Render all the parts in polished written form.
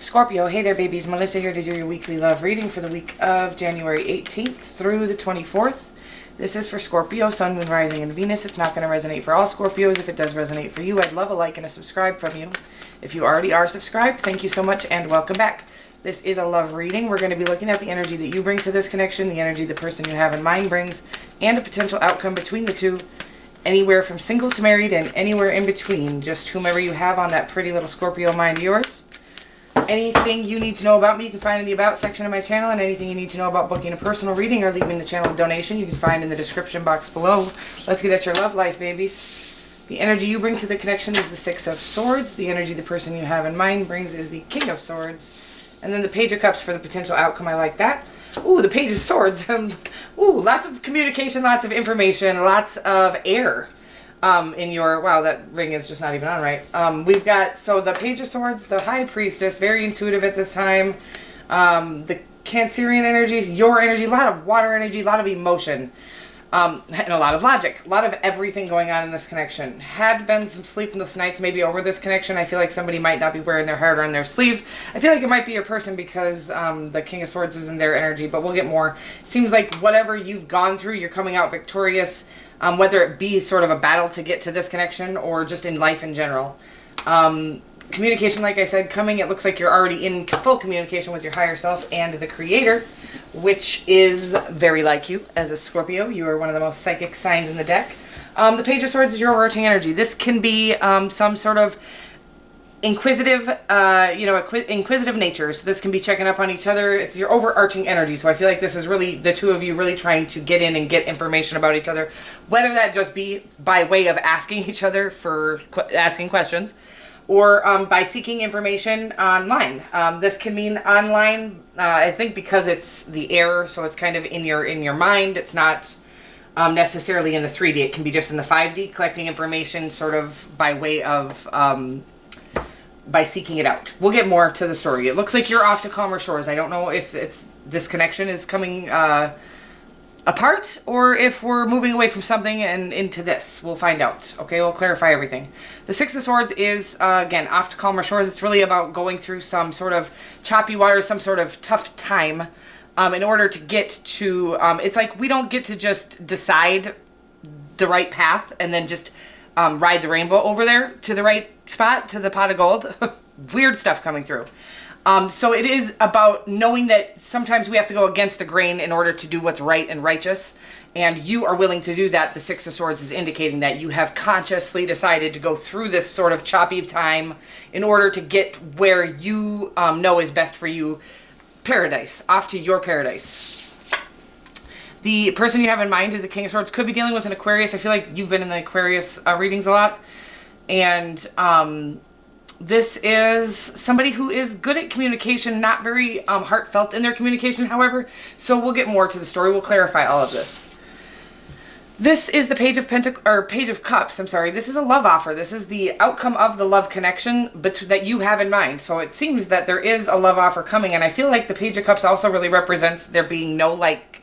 Scorpio, hey there babies, Melissa here to do your weekly love reading for the week of January 18th through the 24th. This is for Scorpio, Sun, Moon, Rising, and Venus. It's not going to resonate for all Scorpios. If it does resonate for you, I'd love a like and a subscribe from you. If you already are subscribed, thank you so much and welcome back. This is a love reading. We're going to be looking at the energy that you bring to this connection, the energy the person you have in mind brings, and a potential outcome between the two. Anywhere from single to married and anywhere in between. Just whomever you have on that pretty little Scorpio mind of yours. Anything you need to know about me, you can find in the About section of my channel, and anything you need to know about booking a personal reading or leaving the channel a donation, you can find in the description box below. Let's get at your love life, babies. The energy you bring to the connection is the Six of Swords. The energy the person you have in mind brings is the King of Swords. And then the Page of Cups for the potential outcome. I like that. Ooh, the Page of Swords. Ooh, lots of communication, lots of information, lots of air. In your, wow, that ring is just not even on right. We've got, so the Page of Swords, the High Priestess, very intuitive at this time. The Cancerian energies, your energy, a lot of water energy, a lot of emotion, and a lot of logic, a lot of everything going on in this connection. Had been some sleepless nights maybe over this connection. I feel like somebody might not be wearing their heart on their sleeve. I feel like it might be your person because the King of Swords is in their energy, but we'll get more. It seems like whatever you've gone through, you're coming out victorious. Whether it be sort of a battle to get to this connection or just in life in general. Communication, like I said, coming, it looks like you're already in full communication with your higher self and the creator, which is very like you as a Scorpio. You are one of the most psychic signs in the deck. The Page of Swords is your overarching energy. This can be some sort of inquisitive, inquisitive nature. So this can be checking up on each other. It's your overarching energy. So I feel like this is really the two of you really trying to get in and get information about each other, whether that just be by way of asking each other for asking questions, or by seeking information online. This can mean online, I think, because it's the air, so it's kind of in your mind. It's not necessarily in the 3D. It can be just in the 5D, collecting information sort of by way of by seeking it out. We'll get more to the story. It looks like you're off to calmer shores. I don't know if this connection is coming apart or if we're moving away from something and into this. We'll find out. Okay, we'll clarify everything. The Six of Swords is, again, off to calmer shores. It's really about going through some sort of choppy waters, some sort of tough time in order to get to, it's like we don't get to just decide the right path and then just ride the rainbow over there to the right spot, to the pot of gold. Weird stuff coming through. So it is about knowing that sometimes we have to go against the grain in order to do what's right and righteous. And you are willing to do that. The Six of Swords is indicating that you have consciously decided to go through this sort of choppy time in order to get where you know is best for you. Paradise. Off to your paradise. The person you have in mind is the King of Swords. Could be dealing with an Aquarius. I feel like you've been in the Aquarius readings a lot. And this is somebody who is good at communication, not very heartfelt in their communication, however. So we'll get more to the story. We'll clarify all of this. This is the Page of Cups. I'm sorry. This is a love offer. This is the outcome of the love connection that you have in mind. So it seems that there is a love offer coming, and I feel like the Page of Cups also really represents there being no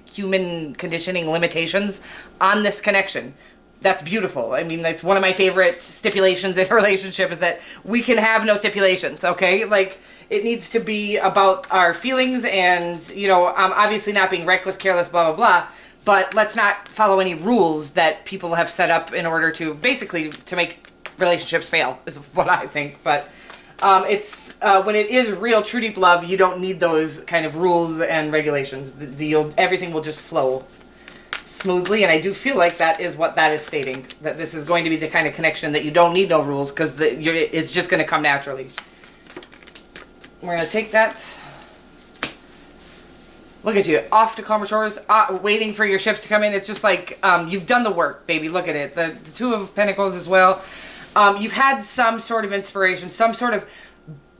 human conditioning limitations on this connection. That's beautiful. I mean, that's one of my favorite stipulations in a relationship is that we can have no stipulations, okay? Like, it needs to be about our feelings and, obviously not being reckless, careless, blah, blah, blah. But let's not follow any rules that people have set up in order to, basically, to make relationships fail, is what I think. But it's when it is real, true, deep love, you don't need those kind of rules and regulations. Everything will just flow smoothly, and I do feel like that is what that is stating, that this is going to be the kind of connection that you don't need no rules because it's just going to come naturally. We're going to take that. Look at you, off to calmer shores, waiting for your ships to come in. It's just like you've done the work, baby. Look at it. The Two of Pentacles as well. You've had some sort of inspiration, some sort of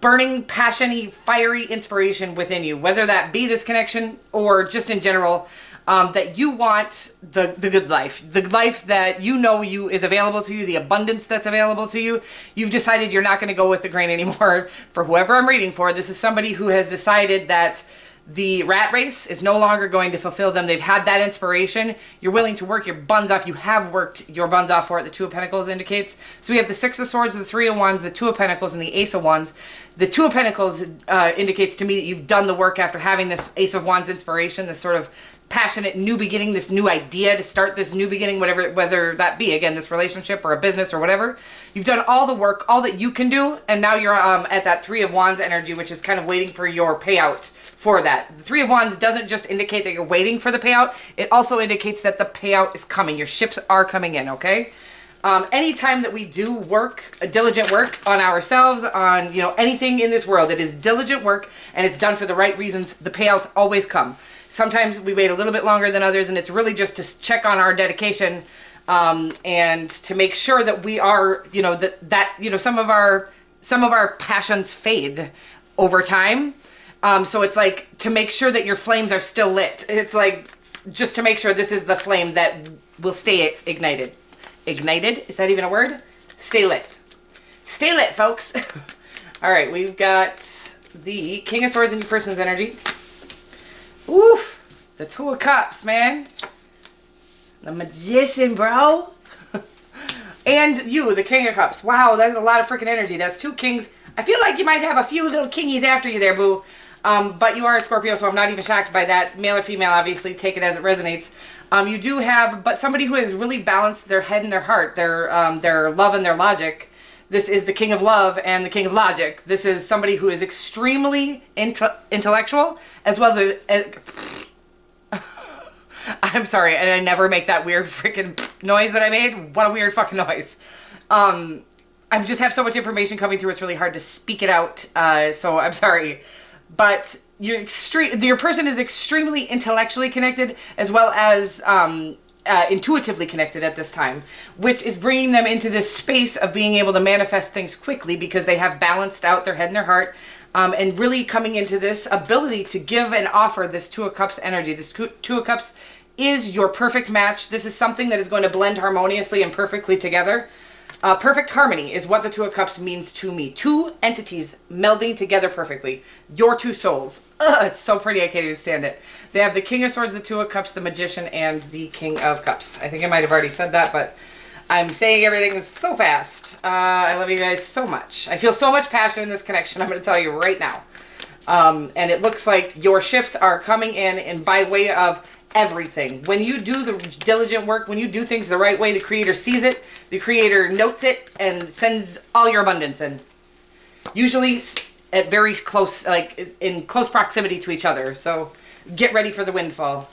burning, passion-y, fiery inspiration within you, whether that be this connection or just in general. That you want the good life, the life that you is available to you, the abundance that's available to you. You've decided you're not going to go with the grain anymore. For whoever I'm reading for, this is somebody who has decided that The rat race is no longer going to fulfill them. They've had that inspiration. You're willing to work your buns off. You have worked your buns off for it. The Two of Pentacles indicates. So we have the Six of Swords, the Three of Wands, the Two of Pentacles, and the Ace of Wands. The Two of Pentacles indicates to me that you've done the work after having this Ace of Wands inspiration, this sort of passionate new beginning, this new idea to start this new beginning, whether that be, again, this relationship or a business or whatever. You've done all the work, all that you can do, and now you're at that Three of Wands energy, which is kind of waiting for your payout for that. The Three of Wands doesn't just indicate that you're waiting for the payout, it also indicates that the payout is coming. Your ships are coming in, okay? Anytime that we do work, diligent work on ourselves, on, you know, anything in this world, it is diligent work and it's done for the right reasons, the payouts always come. Sometimes we wait a little bit longer than others, and it's really just to check on our dedication and to make sure that we are, you know, that you know, some of our passions fade over time. So it's like to make sure that your flames are still lit. It's like just to make sure this is the flame that will stay ignited. Ignited? Is that even a word? Stay lit. Stay lit, folks. All right, we've got the King of Swords in your person's energy. Oof, the Two of Cups, man. The Magician, bro. And you, the King of Cups. Wow, that's a lot of freaking energy. That's two kings. I feel like you might have a few little kingies after you there, boo. But you are a Scorpio, so I'm not even shocked by that. Male or female, obviously, take it as it resonates. You do have, but somebody who has really balanced their head and their heart, their love and their logic. This is the King of Love and the King of Logic. This is somebody who is extremely intellectual, as well as... I'm sorry, and I never make that weird freaking noise that I made. What a weird fucking noise. I just have so much information coming through, it's really hard to speak it out, so I'm sorry. But your person is extremely intellectually connected, as well as intuitively connected at this time, which is bringing them into this space of being able to manifest things quickly because they have balanced out their head and their heart, and really coming into this ability to give and offer this Two of Cups energy. This Two of Cups is your perfect match. This is something that is going to blend harmoniously and perfectly together. Perfect harmony is what the Two of Cups means to me. Two entities melding together perfectly. Your two souls. Ugh, it's so pretty I can't even stand it. They have the King of Swords, the Two of Cups, the Magician, and the King of Cups. I think I might have already said that, but I'm saying everything so fast. I love you guys so much. I feel so much passion in this connection, I'm going to tell you right now. And it looks like your ships are coming in and by way of everything. When you do the diligent work, when you do things the right way, the Creator sees it, the Creator notes it, and sends all your abundance in. Usually at very close, like in close proximity to each other. So get ready for the windfall.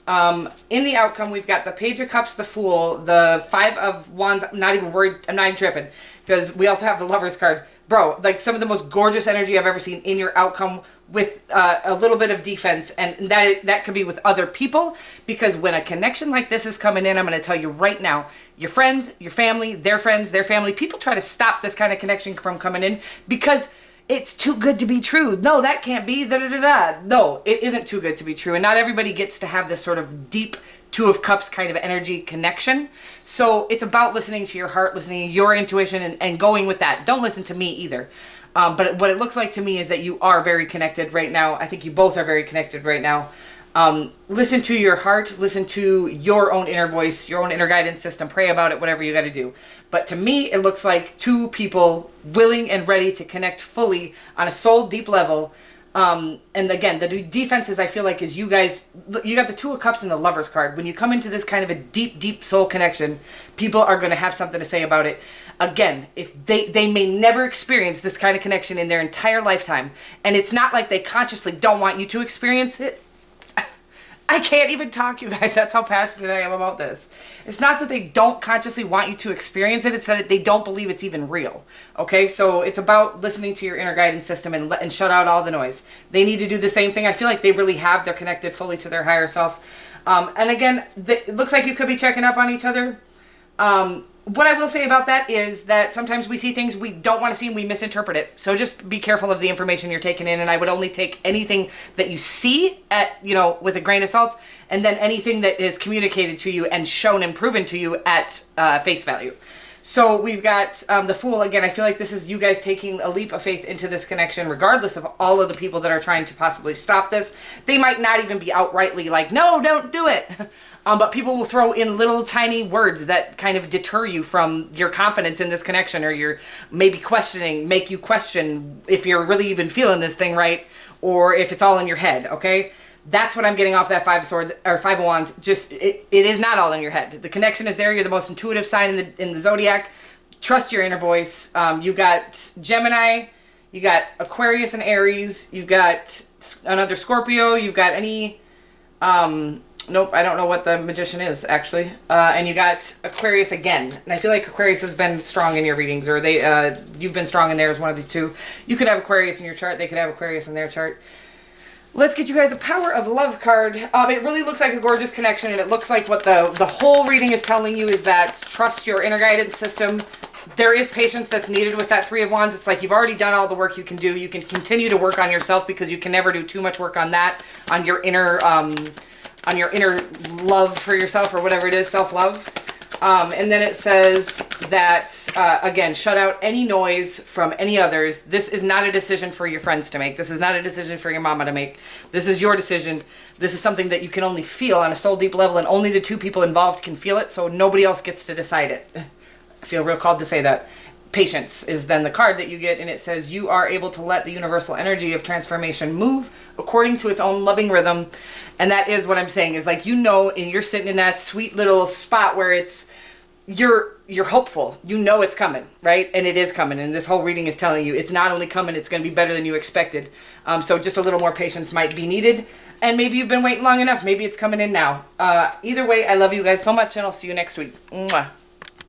In the outcome, we've got the Page of Cups, the Fool, the Five of Wands. I'm not even worried. I'm not even tripping because we also have the Lover's card. Bro, like some of the most gorgeous energy I've ever seen in your outcome with a little bit of defense. And that could be with other people, because when a connection like this is coming in, I'm going to tell you right now, your friends, your family, their friends, their family, people try to stop this kind of connection from coming in because it's too good to be true. No, that can't be. No, it isn't too good to be true. And not everybody gets to have this sort of deep Two of Cups kind of energy connection. So it's about listening to your heart, listening to your intuition, and going with that. Don't listen to me either. But what it looks like to me is that you are very connected right now. I think you both are very connected right now. Listen to your heart. Listen to your own inner voice, your own inner guidance system. Pray about it, whatever you got to do. But to me, it looks like two people willing and ready to connect fully on a soul deep level. And again, the defenses I feel like is you guys, you got the Two of Cups and the Lover's card. When you come into this kind of a deep, deep soul connection, people are going to have something to say about it. Again, if they may never experience this kind of connection in their entire lifetime. And it's not like they consciously don't want you to experience it. I can't even talk, you guys. That's how passionate I am about this. It's not that they don't consciously want you to experience it. It's that they don't believe it's even real. Okay, so it's about listening to your inner guidance system and shut out all the noise. They need to do the same thing. I feel like they really have. They're connected fully to their higher self. And again, it looks like you could be checking up on each other. What I will say about that is that sometimes we see things we don't want to see and we misinterpret it. So just be careful of the information you're taking in, and I would only take anything that you see with a grain of salt, and then anything that is communicated to you and shown and proven to you at face value. So we've got the Fool. Again, I feel like this is you guys taking a leap of faith into this connection, regardless of all of the people that are trying to possibly stop this. They might not even be outrightly like, no, don't do it. But people will throw in little tiny words that kind of deter you from your confidence in this connection, or you're maybe make you question if you're really even feeling this thing right, or if it's all in your head, okay? That's what I'm getting off that Five of Swords or Five of Wands. Just it is not all in your head. The connection is there. You're the most intuitive sign in the zodiac. Trust your inner voice. You got Gemini, you got Aquarius and Aries, you've got another Scorpio, you've got any nope, I don't know what the Magician is actually. And you got Aquarius again. And I feel like Aquarius has been strong in your readings, or you've been strong in theirs, one of the two. You could have Aquarius in your chart, they could have Aquarius in their chart. Let's get you guys a Power of Love card. It really looks like a gorgeous connection, and it looks like what the whole reading is telling you is that trust your inner guidance system. There is patience that's needed with that Three of Wands. It's like you've already done all the work you can do. You can continue to work on yourself, because you can never do too much work on that, on your inner love for yourself, or whatever it is, self-love. And then it says that, again, shut out any noise from any others. This is not a decision for your friends to make. This is not a decision for your mama to make. This is your decision. This is something that you can only feel on a soul deep level, and only the two people involved can feel it, so nobody else gets to decide it. I feel real called to say that. Patience is then the card that you get, and it says you are able to let the universal energy of transformation move according to its own loving rhythm. And that is what I'm saying, is like, and you're sitting in that sweet little spot where you're hopeful. You know it's coming, right? And it is coming. And this whole reading is telling you it's not only coming, it's going to be better than you expected. So just a little more patience might be needed. And maybe you've been waiting long enough. Maybe it's coming in now. Either way, I love you guys so much, and I'll see you next week. Mwah.